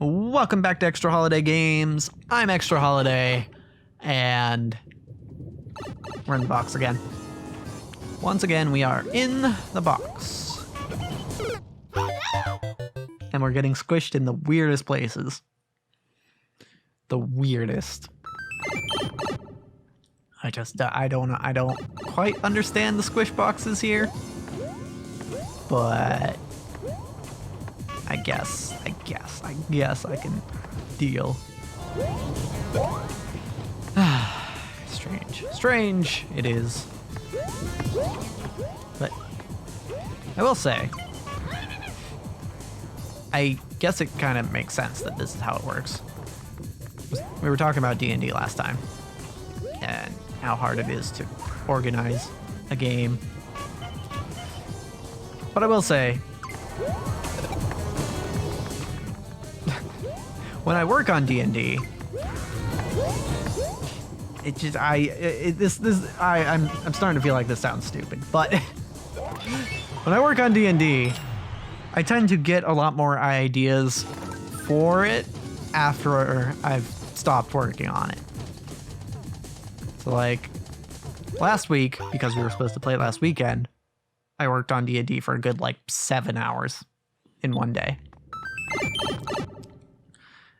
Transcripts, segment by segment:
Welcome back to Extra Holiday Games. I'm Extra Holiday, and we're in the box again. Once again, we are in the box. And we're getting squished in the weirdest places. The weirdest. I don't quite understand the squish boxes here. But I guess I can deal. Strange it is. But I will say, I guess it kind of makes sense that this is how it works. We were talking about D&D last time, and how hard it is to organize a game. But I will say, when I work on D&D, it just I'm starting to feel like this sounds stupid, but when I work on D&D, I tend to get a lot more ideas for it after I've stopped working on it. So like last week, because we were supposed to play it last weekend, I worked on D&D for a good like 7 hours in one day.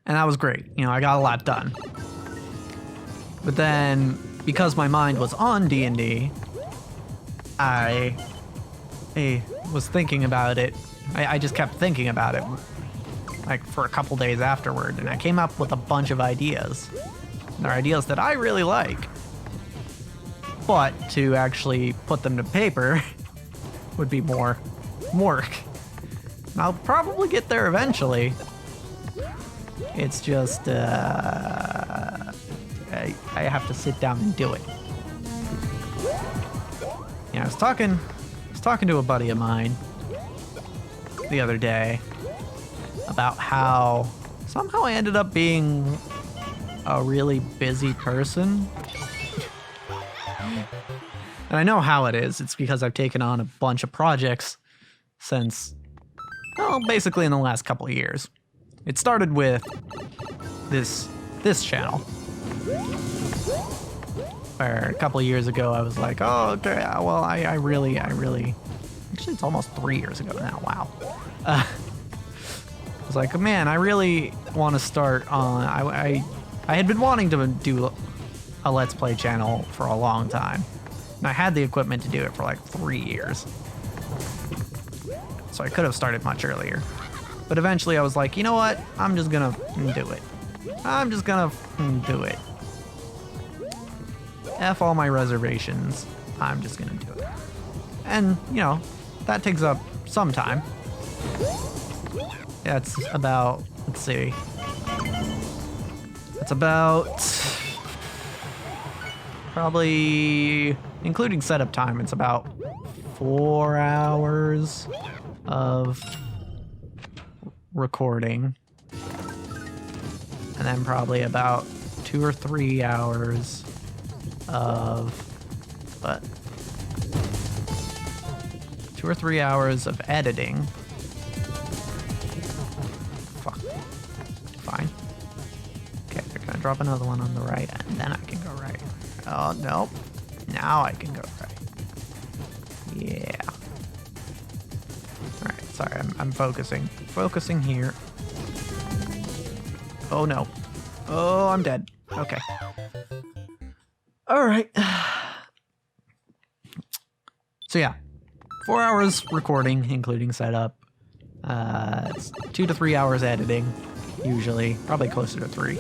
And that was great. You know, I got a lot done. But then, because my mind was on D&D, I was thinking about it. I just kept thinking about it, like, for a couple days afterward, and I came up with a bunch of ideas. And they're ideas that I really like. But to actually put them to paper would be more work. And I'll probably get there eventually. It's just, I have to sit down and do it. Yeah, I was talking to a buddy of mine the other day about how somehow I ended up being a really busy person. And I know how it is. It's because I've taken on a bunch of projects since, well, basically in the last couple of years. It started with this channel, where a couple of years ago I was like, oh, okay, well, I really, actually it's almost 3 years ago now, wow. I was like, man, I really want to start on, I had been wanting to do a Let's Play channel for a long time, and I had the equipment to do it for like 3 years. So I could have started much earlier. But eventually I was like, you know what? I'm just gonna do it. I'm just gonna do it. F all my reservations. I'm just gonna do it. And, you know, that takes up some time. Yeah, it's about, let's see. It's about, probably, including setup time, it's about 4 hours of recording, and then probably about 2 or 3 hours of 2 or 3 hours of editing. Fuck. Fine. Okay, they're gonna drop another one on the right, and then I can go right. Oh, nope. Now I can go right. Yeah. Alright, sorry, I'm focusing. Focusing here. Oh no. Oh, I'm dead. Okay. Alright. So yeah. 4 hours recording, including setup. It's 2 to 3 hours editing, usually. Probably closer to 3.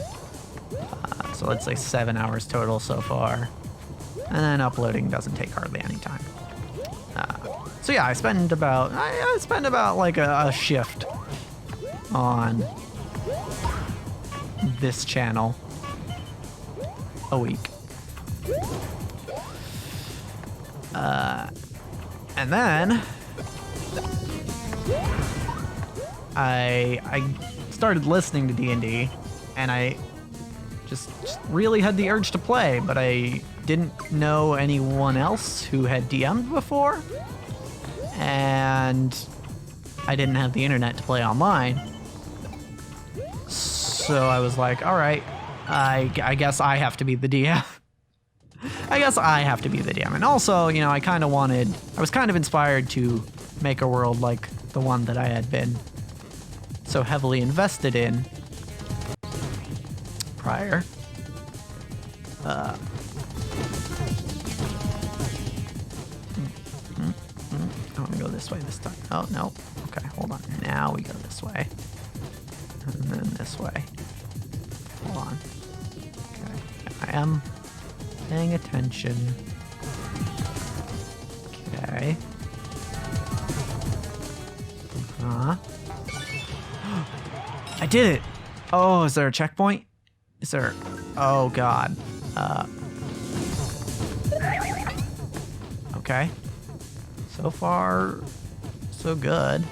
So let's say 7 hours total so far. And then uploading doesn't take hardly any time. So yeah, I spend about like a shift on this channel a week. And then I started listening to D&D, and I just really had the urge to play, but I didn't know anyone else who had DM'd before, and I didn't have the internet to play online. So I was like, all right, I guess I have to be the DM. I guess I have to be the DM. And also, you know, I was kind of inspired to make a world like the one that I had been so heavily invested in prior. I want to go this way this time. Oh, no. Okay, hold on. Now we go this way. And then this way. Hold on. Okay, I am paying attention. Okay. I did it! Oh, is there a checkpoint? Is there... Oh, God. Okay. So far, so good.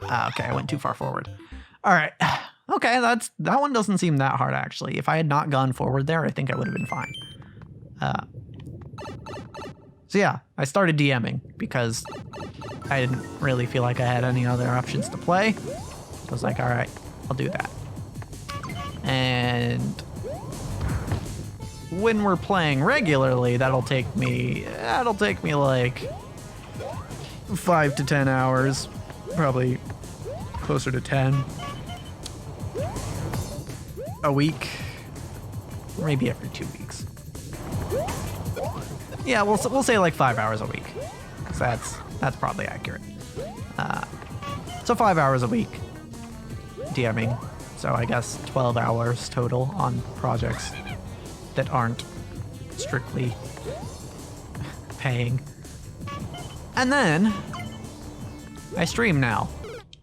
Okay, I went too far forward. All right. Okay, that one doesn't seem that hard, actually. If I had not gone forward there, I think I would have been fine. So yeah, I started DMing because I didn't really feel like I had any other options to play. I was like, all right, I'll do that. And when we're playing regularly, that'll take me like 5 to 10 hours, probably closer to 10 a week, or maybe every 2 weeks. Yeah, we'll say like 5 hours a week. So that's probably accurate. So 5 hours a week DMing. So I guess 12 hours total on projects that aren't strictly paying. And then I stream now.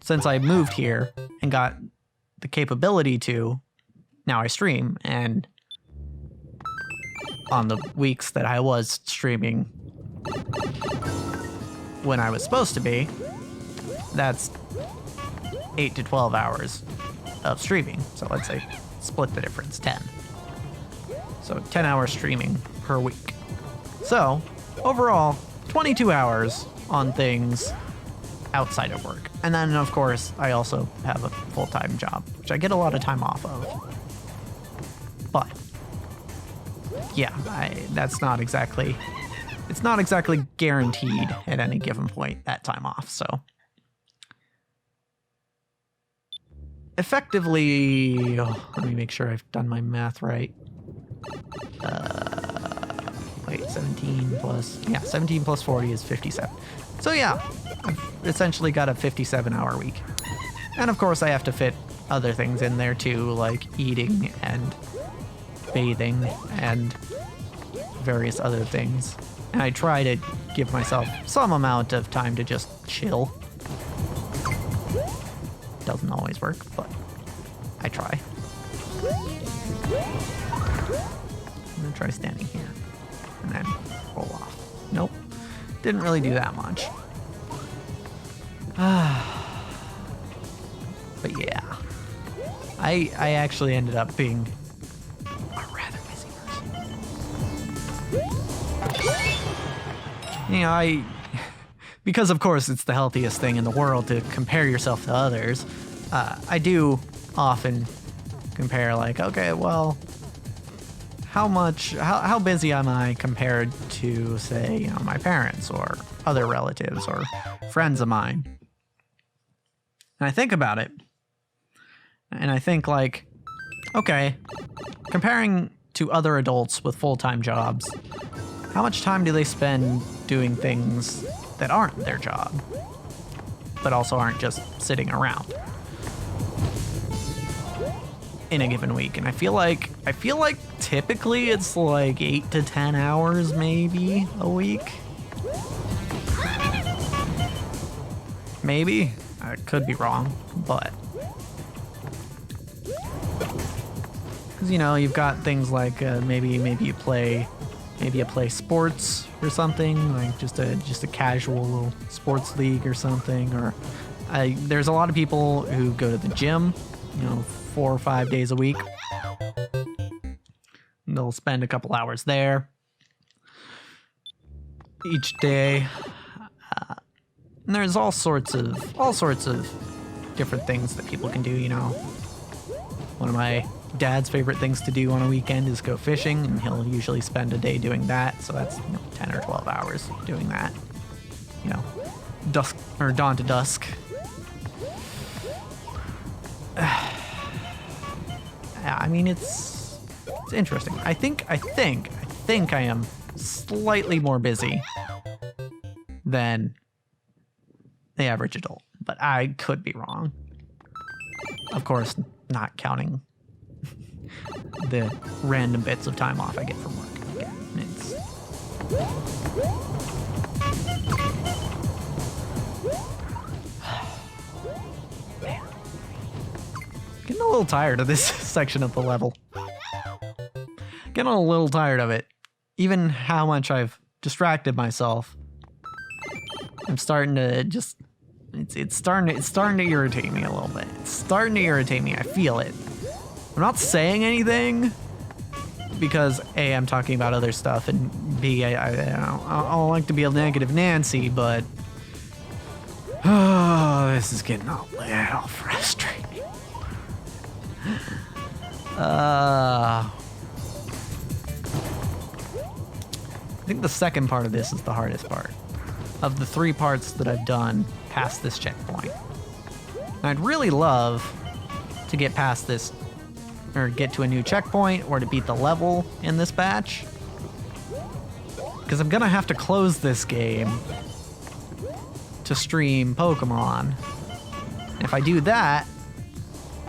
Since I moved here and got the capability to, now I stream. And on the weeks that I was streaming when I was supposed to be, that's 8 to 12 hours of streaming. So let's say split the difference, 10. So 10 hours streaming per week. So overall, 22 hours on things outside of work. And then of course, I also have a full-time job, which I get a lot of time off of. But yeah, it's not exactly guaranteed at any given point that time off. So effectively, let me make sure I've done my math right. Wait, 17 plus 40 is 57. So yeah, I've essentially got a 57-hour week. And of course I have to fit other things in there too, like eating and bathing and various other things. And I try to give myself some amount of time to just chill. Doesn't always work, but I try. I'm gonna try standing here and then roll off. Nope, didn't really do that much. But yeah, I actually ended up being a rather busy person. You know, because of course it's the healthiest thing in the world to compare yourself to others. I do often compare, like, okay, well, how busy am I compared to, say, you know, my parents or other relatives or friends of mine? And I think about it, and I think, like, okay, comparing to other adults with full-time jobs, how much time do they spend doing things that aren't their job, but also aren't just sitting around in a given week? And I feel like typically it's like 8 to 10 hours maybe a week. Maybe. I could be wrong, but because, you know, you've got things like maybe you play sports or something, like just a casual little sports league or something. Or there's a lot of people who go to the gym, you know, 4 or 5 days a week. And they'll spend a couple hours there each day. And there's all sorts of different things that people can do, you know. One of my dad's favorite things to do on a weekend is go fishing, and he'll usually spend a day doing that, so that's 10 or 12 hours doing that. You know, dusk or dawn to dusk. I mean, it's interesting. I think I am slightly more busy than the average adult, but I could be wrong. Of course, not counting the random bits of time off I get from work. Again, it's... Man. Getting a little tired of this section of the level. Getting a little tired of it. Even how much I've distracted myself. I'm starting to just... It's starting to irritate me a little bit. It's starting to irritate me. I feel it. I'm not saying anything because A, I'm talking about other stuff, and B, I don't like to be a negative Nancy, but this is getting a little frustrating. I think the second part of this is the hardest part. Of the 3 parts that I've done past this checkpoint. And I'd really love to get past this, or get to a new checkpoint, or to beat the level in this batch. Because I'm gonna have to close this game to stream Pokemon. And if I do that,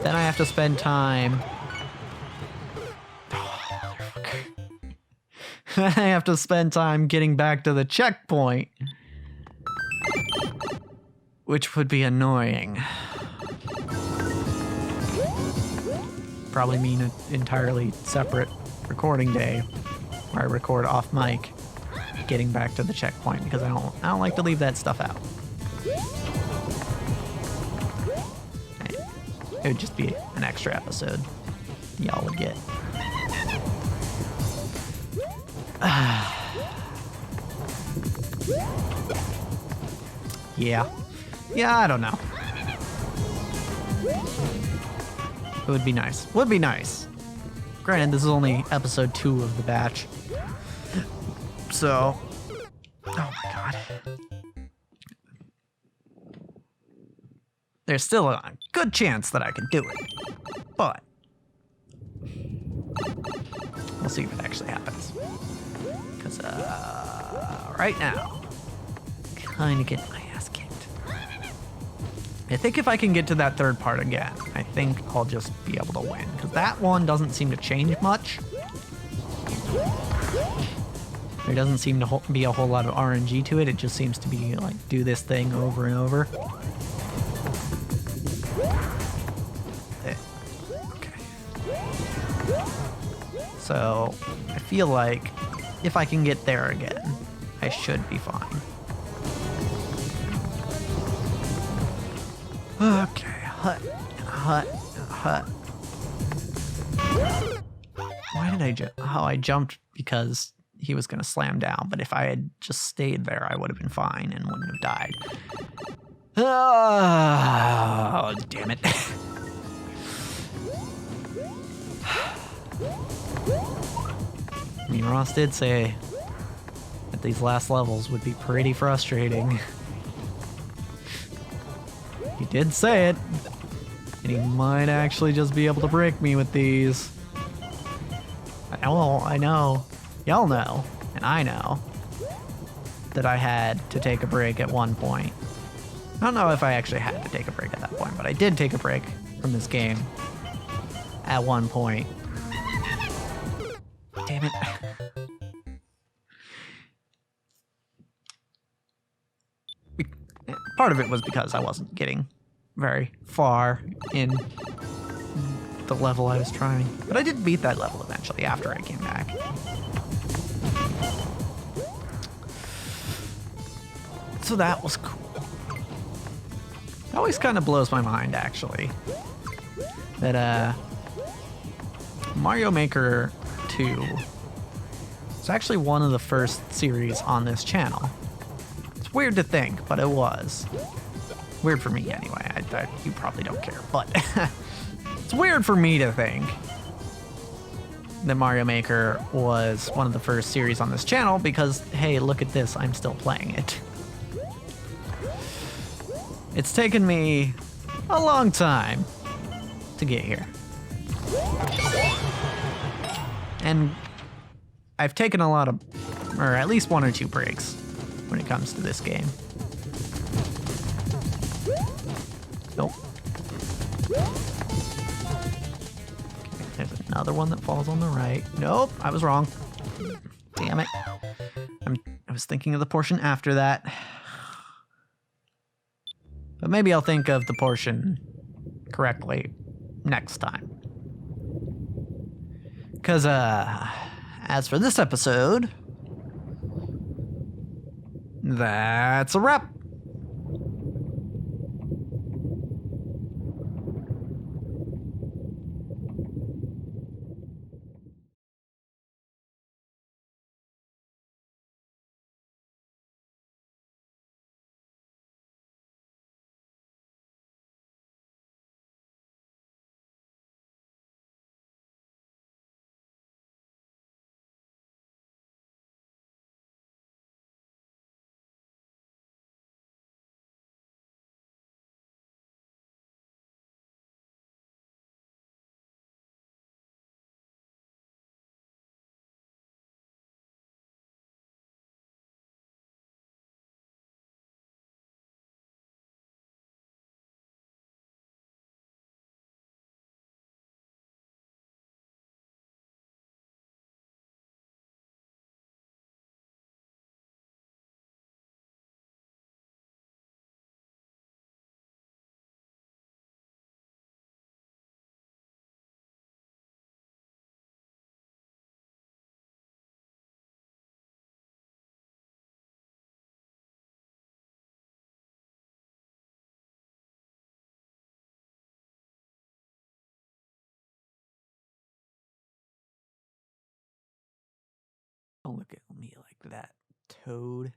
then I have to spend time... I have to spend time getting back to the checkpoint. Which would be annoying. Probably mean an entirely separate recording day where I record off mic getting back to the checkpoint, because I don't like to leave that stuff out. It would just be an extra episode y'all would get. Yeah, I don't know. It would be nice. Would be nice. Granted, this is only episode 2 of the batch. So, oh my god. There's still a good chance that I can do it. But we'll see if it actually happens. Because right now, kind of getting my ass kicked. I think if I can get to that 3rd part again, I think I'll just be able to win. Because that one doesn't seem to change much. There doesn't seem to be a whole lot of RNG to it. It just seems to be like, do this thing over and over. Okay. So, I feel like if I can get there again, I should be fine. Okay, hut. Why did I jump? Oh, I jumped because he was gonna slam down, but if I had just stayed there, I would have been fine and wouldn't have died. Oh, damn it. I mean, Ross did say that these last levels would be pretty frustrating. He did say it, and he might actually just be able to break me with these. I know, y'all know, and I know that I had to take a break at one point. I don't know if I actually had to take a break at that point, but I did take a break from this game at one point. Damn it. Part of it was because I wasn't getting very far in the level I was trying. But I did beat that level eventually after I came back. So that was cool. It always kind of blows my mind, actually, that Mario Maker 2 is actually one of the first series on this channel. It's weird to think, but it was. Weird for me anyway. You probably don't care, but it's weird for me to think that Mario Maker was one of the first series on this channel because, hey, look at this, I'm still playing it. It's taken me a long time to get here. And I've taken a lot of, or at least 1 or 2 breaks when it comes to this game. Nope. There's another one that falls on the right. Nope, I was wrong. Damn it. I was thinking of the portion after that. But maybe I'll think of the portion correctly next time. Because, as for this episode, that's a wrap. Don't look at me like that, Toad.